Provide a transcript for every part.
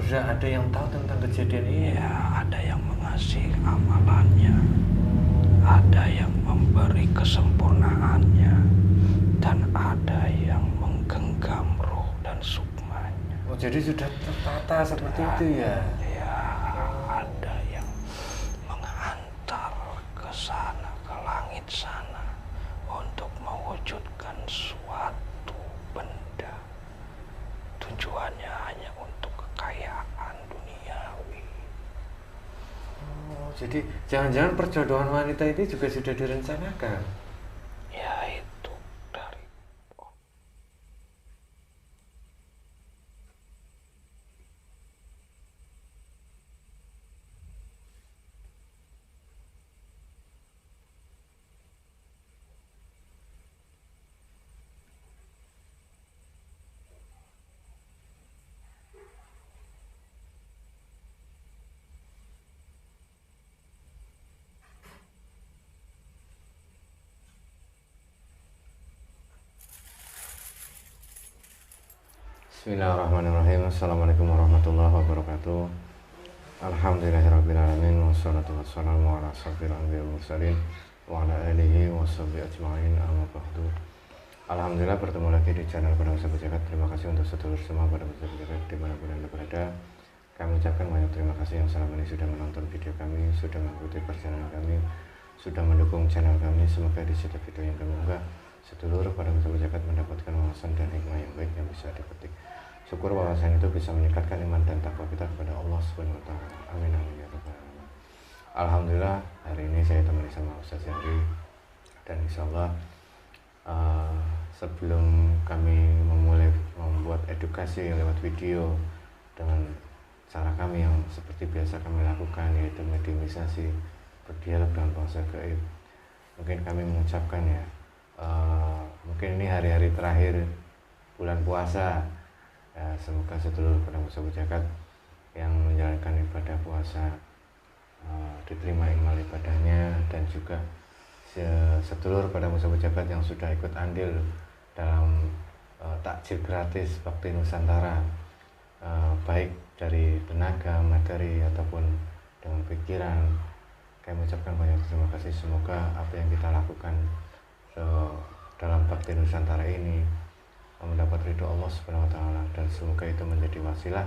sudah ada yang tahu tentang kejadian ini? Ya, ada yang mengasih amalannya, ada yang memberi kesempurnaannya, dan ada yang menggenggam roh dan sukmanya. Oh, jadi sudah tertata seperti itu ya? Ya, ada yang mengantar ke sana, ke langit sana, untuk mewujudkan suatu benda. Tujuannya hanya untuk kekayaan duniawi. Oh, jadi jangan-jangan perjodohan wanita itu juga sudah direncanakan? Ya, itu dari Bismillahirrahmanirrahim. Assalamualaikum warahmatullahi wabarakatuh. Alhamdulillahirrabbilalamin. Wassalatu wassalamu ala asyrofil anbiya'i wal mursalin wa ala alihi washabihi ajma'in, amma ba'du. Alhamdulillah bertemu lagi di channel Padang Sahabat Jagat. Terima kasih untuk sedulur semua Padang Sahabat Jagat dimanapun Anda berada. Kami ucapkan banyak terima kasih yang selama ini sudah menonton video kami, sudah mengikuti perjalanan kami, sudah mendukung channel kami. Semoga di setiap video yang kami unggah, sedulur Padang Sahabat Jagat mendapatkan wawasan dan hikmah yang baik yang bisa dipetik. Syukur wawasan itu bisa meningkatkan iman dan takwa kita kepada Allah Subhanahu wa taala. Amin amin ya rabbal alamin. Alhamdulillah hari ini saya temani sama Ustaz Yandri, dan insyaallah sebelum kami memulai membuat edukasi lewat video dengan cara kami yang seperti biasa kami lakukan, yaitu mediumisasi, berdialog dengan bahasa gaib, mungkin kami mengucapkan ya, mungkin ini hari-hari terakhir bulan puasa. Ya, semoga sedulur Padang Sahabat Jagat yang menjalankan ibadah puasa diterima amal ibadahnya, dan juga sedulur Padang Sahabat Jagat yang sudah ikut andil dalam takjil gratis Bakti Nusantara, baik dari tenaga, materi ataupun dengan pikiran. Kami ucapkan banyak terima kasih. Semoga apa yang kita lakukan dalam Bakti Nusantara ini mendapat ridho Allah Subhanahu wa taala, dan semoga itu menjadi wasilah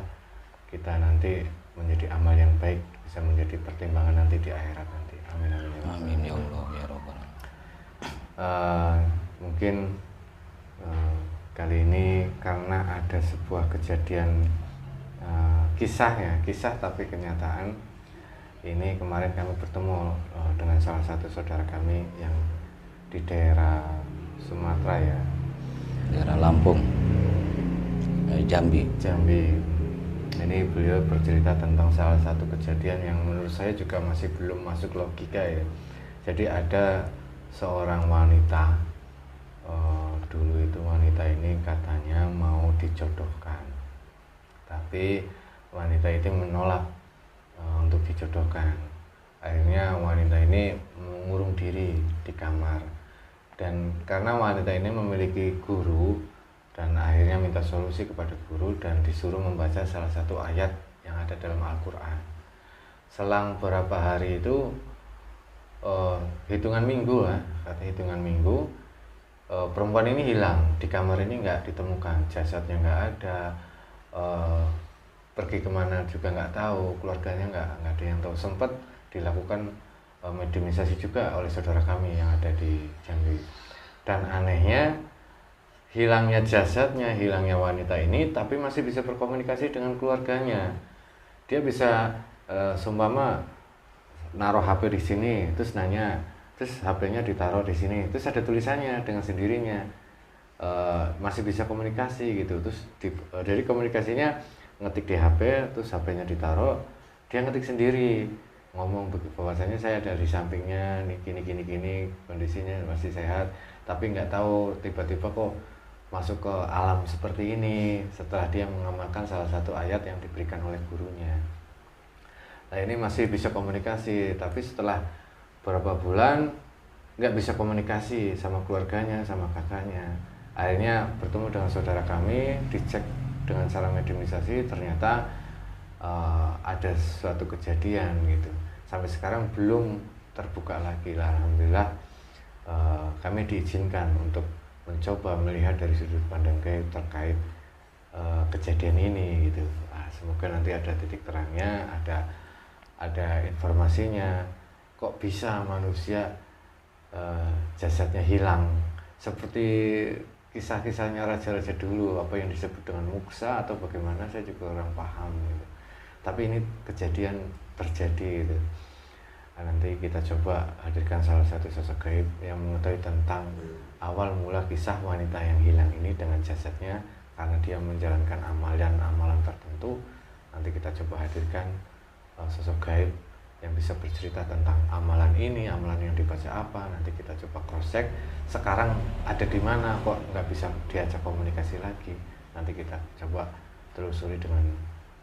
kita nanti menjadi amal yang baik, bisa menjadi pertimbangan nanti di akhirat nanti. Amin amin ya rabbal amin ya Allah ya rabbal alamin. Mungkin kali ini karena ada sebuah kejadian, kisah tapi kenyataan. Ini kemarin kami bertemu dengan salah satu saudara kami yang di daerah Sumatera ya, Daerah Lampung, Jambi. Ini beliau bercerita tentang salah satu kejadian yang menurut saya juga masih belum masuk logika ya. Jadi ada seorang wanita, dulu itu wanita ini katanya mau dijodohkan, tapi wanita itu menolak untuk dijodohkan. Akhirnya wanita ini mengurung diri di kamar, dan karena wanita ini memiliki guru, dan akhirnya minta solusi kepada guru dan disuruh membaca salah satu ayat yang ada dalam Al-Quran. Selang beberapa hari itu, hitungan minggu lah, perempuan ini hilang. Di kamar ini nggak ditemukan, jasadnya nggak ada, pergi kemana juga nggak tahu, keluarganya nggak ada yang tahu. Sempat dilakukan mediumisasi juga oleh saudara kami yang ada di Jambi, dan anehnya hilangnya jasadnya, hilangnya wanita ini, tapi masih bisa berkomunikasi dengan keluarganya. Dia bisa seumpama naruh HP di sini, terus nanya, terus HP-nya ditaruh di sini, terus ada tulisannya dengan sendirinya, masih bisa komunikasi gitu. Terus dari komunikasinya ngetik di HP, terus HP-nya ditaruh, dia ngetik sendiri, ngomong bahwasanya saya ada di sampingnya, nih gini kondisinya masih sehat, tapi nggak tahu tiba-tiba kok masuk ke alam seperti ini setelah dia mengamalkan salah satu ayat yang diberikan oleh gurunya. Nah ini masih bisa komunikasi, tapi setelah beberapa bulan nggak bisa komunikasi sama keluarganya, sama kakaknya. Akhirnya bertemu dengan saudara kami, dicek dengan cara mediumisasi, ternyata ada suatu kejadian gitu. Sampai sekarang belum terbuka lagi lah. Alhamdulillah kami diizinkan untuk mencoba melihat dari sudut pandang gaib terkait kejadian ini gitu. Semoga nanti ada titik terangnya, ada informasinya. Kok bisa manusia jasadnya hilang seperti kisah-kisahnya raja-raja dulu, apa yang disebut dengan muksa atau bagaimana, saya juga kurang paham gitu. Tapi ini kejadian terjadi gitu. Nanti kita coba hadirkan salah satu sosok gaib yang mengetahui tentang awal mula kisah wanita yang hilang ini dengan jasadnya karena dia menjalankan amalan tertentu. Nanti kita coba hadirkan sosok gaib yang bisa bercerita tentang amalan ini, amalan yang dibaca apa. Nanti kita coba cross check sekarang ada di mana, kok nggak bisa diajak komunikasi lagi. Nanti kita coba telusuri dengan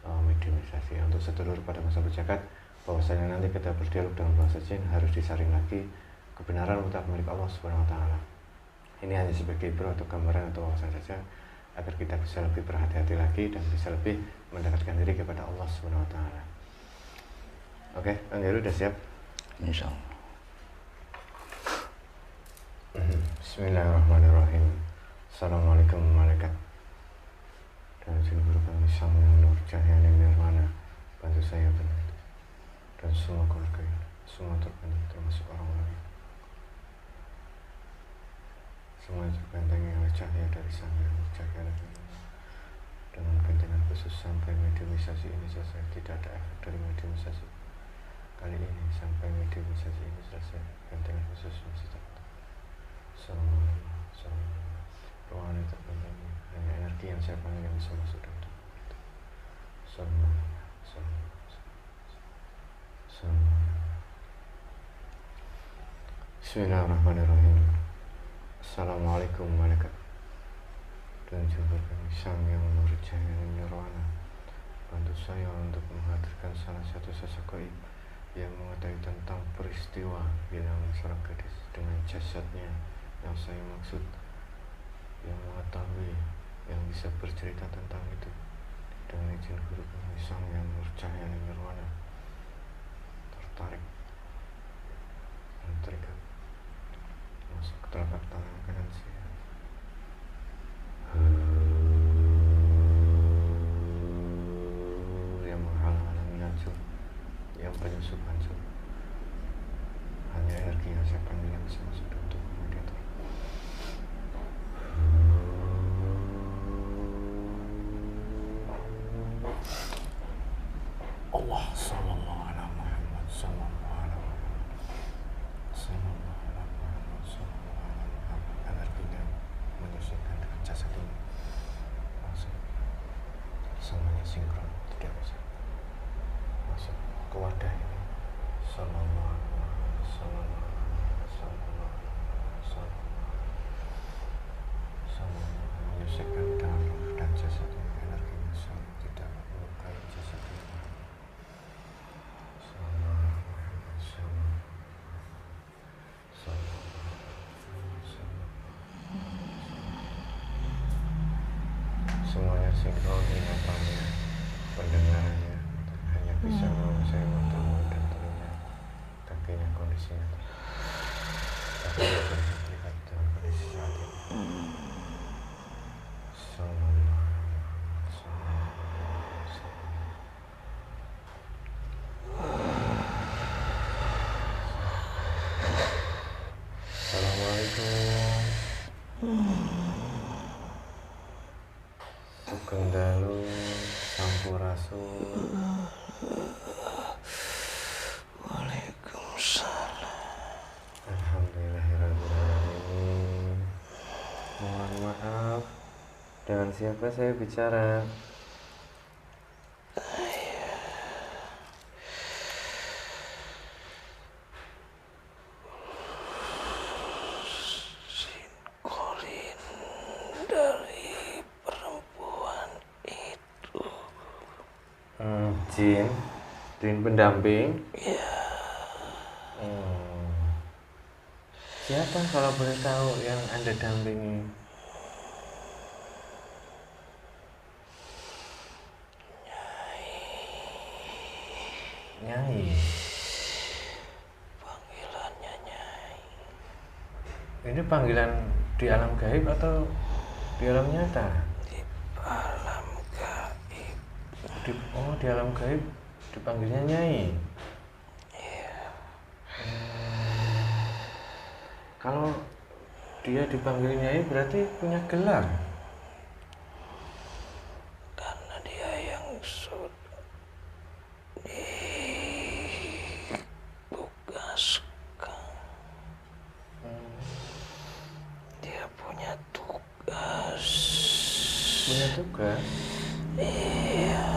mediumisasi. Untuk sedulur pada masa berjagat, bahwasanya nanti kita berdialog dengan bahasa jin harus disaring lagi, kebenaran mutlak milik Allah Subhanahu wa taala. Ini hanya sebagai ibroh atau gambaran atau wawasan saja, agar kita bisa lebih berhati-hati lagi dan bisa lebih mendekatkan diri kepada Allah Subhanahu wa taala. Oke, Kang Heru udah siap? Insya Allah. Bismillahirrahmanirrahim. Assalamualaikum malaikat dan jin guru kami sang yang nur cahaya nirwana, bantu saya benar dan semua keluarga, semua terbantu termasuk orang-orang semua terbentengi oleh cahaya dari sang yang nur cahaya nirwana. Dengan bentengan khusus sampai mediumisasi ini selesai, tidak ada efek dari mediumisasi kali ini. Sampai mediumisasi ini selesai, bentengan khusus masih terbentuk. Ruangan itu terbentengi, hanya energi yang saya panggil yang bisa masuk dalam tubuh itu. Bismillahirrahmanirrahim. Assalamualaikum malaikat dan jumpa kami sang yang nur cahaya nirwana, bantu saya untuk menghadirkan salah satu sosok gaib yang mengetahui tentang peristiwa hilang seorang gadis dengan jasadnya yang saya maksud, yang mengetahui, yang bisa bercerita tentang itu dengan izin guru kami sang yang nur cahaya nirwana, tertarik dan terikat masuk ke telapak tangan kanan saya. Yang menghalang-halangi hancur, yang penyusup hancur, hanya energi yang saya panggil yang bisa masuk dalam tubuh mediator. Allah sallallahu ala Muhammad sallallahu ala Muhammad sallallahu ala Muhammad sallallahu ala Muhammad. Energinya menyusukan dengan jasad ini masuk, semuanya sinkron, tidak bisa masuk ke wadah ini. Sallallahu ala Muhammad sallallahu ala Muhammad sallallahu ala Muhammad sallallahu menyusukan dengan ruh dan jasad ini. Energinya sama, tidak melukai jasad ini. Semuanya sinkron, ingatannya, pendengarannya, hanya bisa menguasai mata, mulut dan telinga, kakinya kondisinya tapi bisa terlihat dalam kondisi saat ini. Assalamualaikum. Sugeng dalu sampurasun. Waalaikumsalam. Alhamdulillahirrahmanirrahim. Mohon maaf, dengan siapa saya bicara? Sinkolin dari perempuan itu. Jin pendamping. Ya, Siapa kalau boleh tahu yang Anda dampingi? Nyai. Panggilannya Nyai. Ini panggilan di alam gaib atau di alam nyata? Di alam gaib. Di alam gaib dipanggilnya Nyai. Iya. Kalau dia dipanggil Nyai berarti punya gelar. Karena dia yang sudah ditugaskan. Dia punya tugas. Punya tugas. Iya,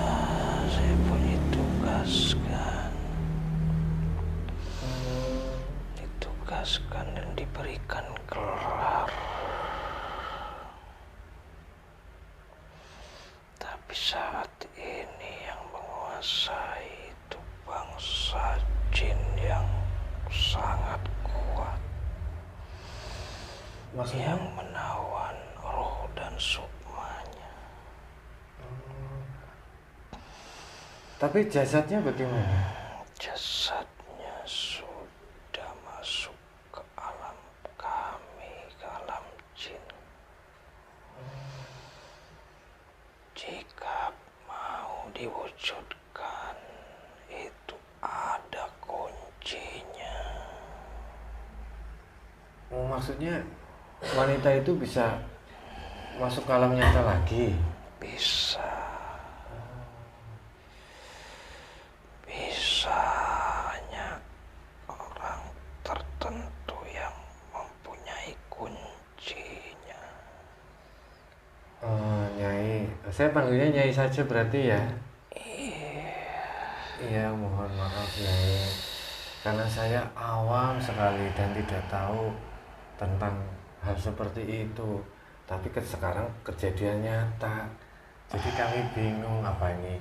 saya punya ditugaskan. Ditugaskan dan diberikan gelar. Tapi saat ini yang menguasai itu bangsa jin yang sangat kuat. Maksudnya? Yang menawan roh dan sukmanya. Tapi jasadnya bagaimana? Jasadnya sudah masuk ke alam kami, ke alam jin. Jika mau diwujudkan, itu ada kuncinya. Maksudnya wanita itu bisa masuk ke alam nyata lagi? Bisa. Bisa hanya orang tertentu yang mempunyai kuncinya. Nyai, saya panggilnya Nyai saja berarti ya? Iya. Iya, mohon maaf Nyai, karena saya awam sekali dan tidak tahu tentang hal seperti itu. Tapi sekarang kejadian nyata, jadi kami bingung apa ini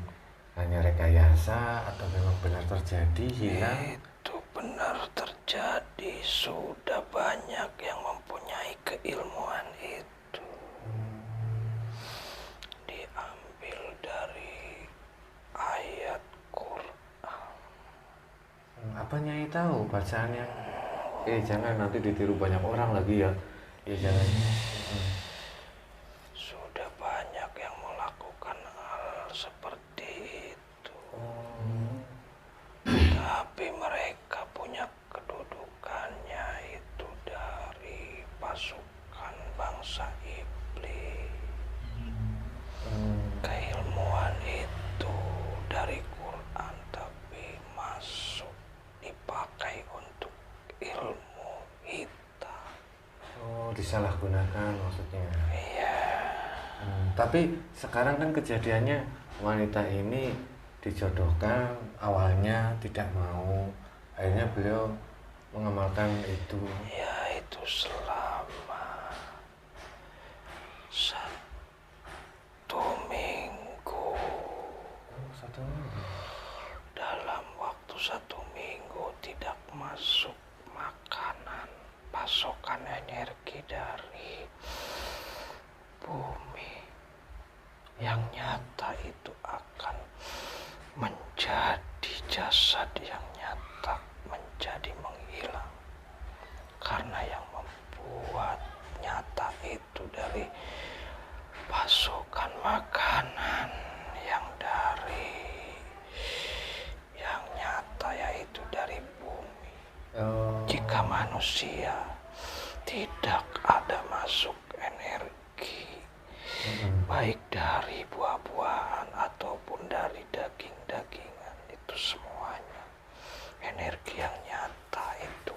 hanya rekayasa atau memang benar terjadi hilang. Itu benar terjadi. Sudah banyak yang mempunyai keilmuan itu. Diambil dari ayat Quran. Apa Nyai tahu bacaan yang jangan nanti ditiru banyak orang lagi ya. Jangan. Sudah banyak yang melakukan hal seperti itu. Tapi mereka punya kedudukannya itu dari pasukan bangsa iblis. Keilmuan itu dari Quran tapi masuk dipakai untuk ilmu hitam. Disalahgunakan maksudnya. Iya. Tapi sekarang kan kejadiannya wanita ini dijodohkan, awalnya tidak mau, akhirnya beliau mengamalkan itu. Ya itu selama 1 minggu. 1 minggu. Dalam waktu 1 minggu tidak masuk makanan, pasokan energi dari bumi. Yang nyata itu akan menjadi jasad yang nyata, menjadi menghilang. Karena yang membuat nyata itu dari pasokan makanan yang nyata yaitu dari bumi. Jika manusia tidak ada masuk energi, baik dari buah-buahan ataupun dari daging-dagingan, itu semuanya energi yang nyata itu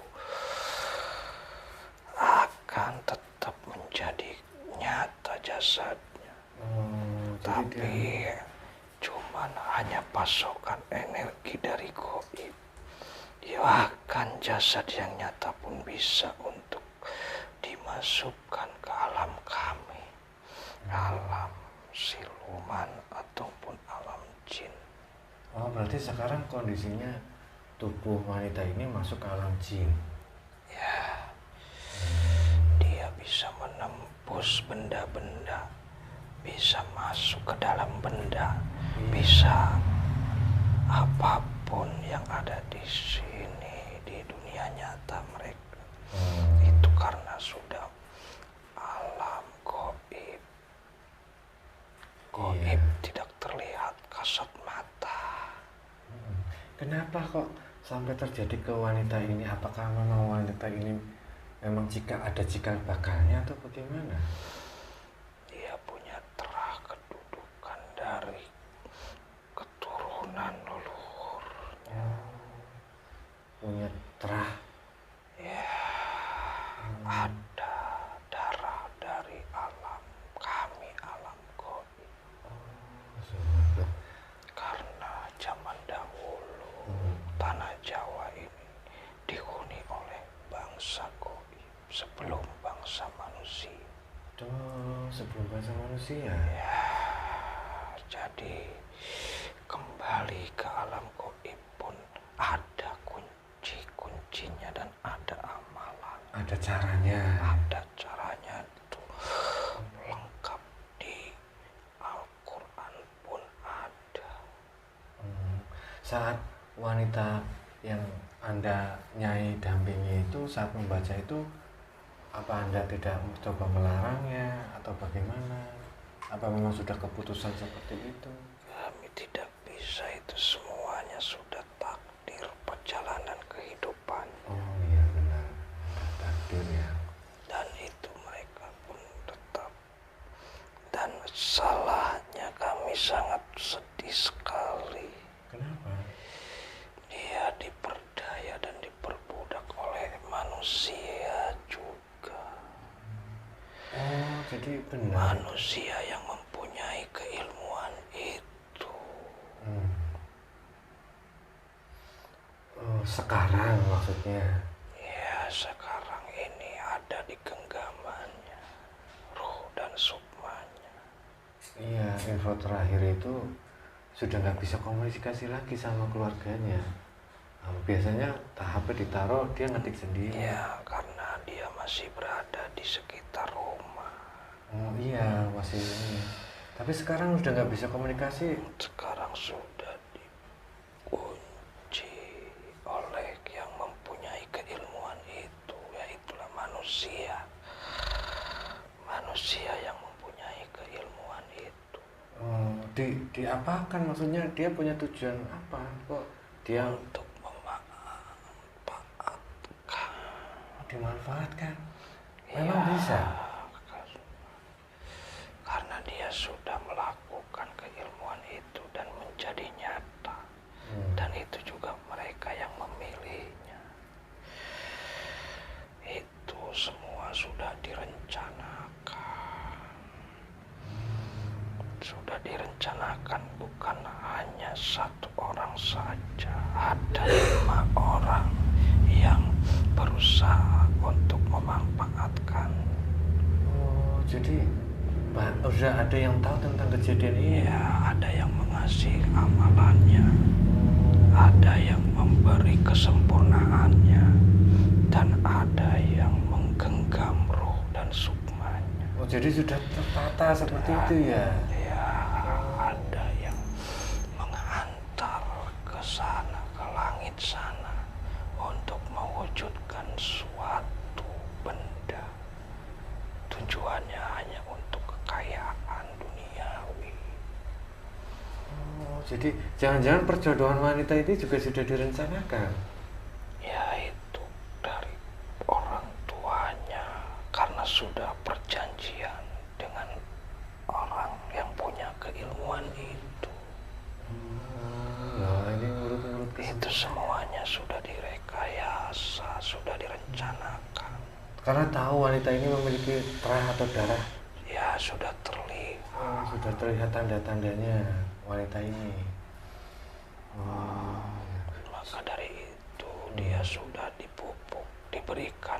akan tetap menjadi nyata jasadnya. Tapi cuman hanya pasokan energi dari gaib. Bahkan jasad yang nyata pun bisa untuk dimasukkan ke alam kami, alam siluman ataupun alam jin. Berarti sekarang kondisinya tubuh wanita ini masuk ke alam jin. Ya, dia bisa menembus benda-benda, bisa masuk ke dalam benda, bisa apapun yang Kenapa kok sampai terjadi ke wanita ini? Apakah memang wanita ini memang jika ada cikal bakalnya atau bagaimana? Dia punya terah kedudukan dari keturunan leluhur. Punya terah. Ya, ada darah dari alam kami, alam gaib. Karena zaman dahulu tanah Jawa ini dihuni oleh bangsa gaib sebelum bangsa manusia. Sebelum bahasa manusia. Ya, jadi kembali ke alam gaib pun ada kunci-kuncinya dan ada amalan. Ada caranya. Ada caranya itu lengkap di Al-Quran pun ada. Saat wanita yang Anda Nyai dampingi itu saat membaca itu, apa Anda tidak mencoba melarangnya atau bagaimana? Apa memang sudah keputusan seperti itu? Kami tidak bisa, itu semuanya sudah takdir perjalanan kehidupan. Oh iya benar, takdir ya. Dan itu mereka pun tetap. Dan salahnya kami sangat sedih sekali. Kenapa? Dia diperdaya dan diperbudak oleh manusia juga. Oh jadi benar. Manusia yang mempunyai keilmuan itu. Oh, sekarang maksudnya. Ya, sekarang ini ada di genggamannya ruh dan sukmanya. Iya, info terakhir itu sudah nggak bisa komunikasi lagi sama keluarganya. Biasanya HP ditaruh, dia ngetik sendiri. Ya, karena dia masih berada di sekitar rumah. Oh iya, masih ini. Tapi sekarang udah nggak bisa komunikasi. Sekarang sudah dikunci oleh yang mempunyai keilmuan itu, yaitulah manusia. Manusia yang mempunyai keilmuan itu. Oh, diapakan maksudnya? Dia punya tujuan apa? Kok dia Untuk memanfaatkan. dimanfaatkan? Ya, Memang bisa. karena dia sudah melakukan keilmuan itu dan menjadi nyata. Dan itu juga mereka yang memilihnya. Itu semua sudah direncanakan. Sudah direncanakan, bukan hanya satu orang saja. Ada 5 orang yang berusaha untuk memanfaatkan. Oh, jadi udah ada yang tahu tentang kejadian ini. Ya, ada yang mengasih amalannya, ada yang memberi kesempurnaannya, dan ada yang menggenggam ruh dan sukmanya. Oh, jadi sudah tertata seperti itu ya? Ya, ada yang menghantar ke sana, ke langit sana, untuk mewujudkan suatu benda. Tujuannya hanya untuk kekayaan duniawi. Oh, jadi jangan-jangan perjodohan wanita itu juga sudah direncanakan? Ya, itu dari orang tuanya, karena sudah perjanjian dengan orang yang punya keilmuan itu. Nah, ini ngurut-ngurut Itu semuanya sudah direkayasa, sudah direncanakan. Karena tahu wanita ini memiliki terah atau darah. Ya, sudah terlihat. Oh, sudah terlihat tanda-tandanya wanita ini. Maka dari itu dia sudah dipupuk, diberikan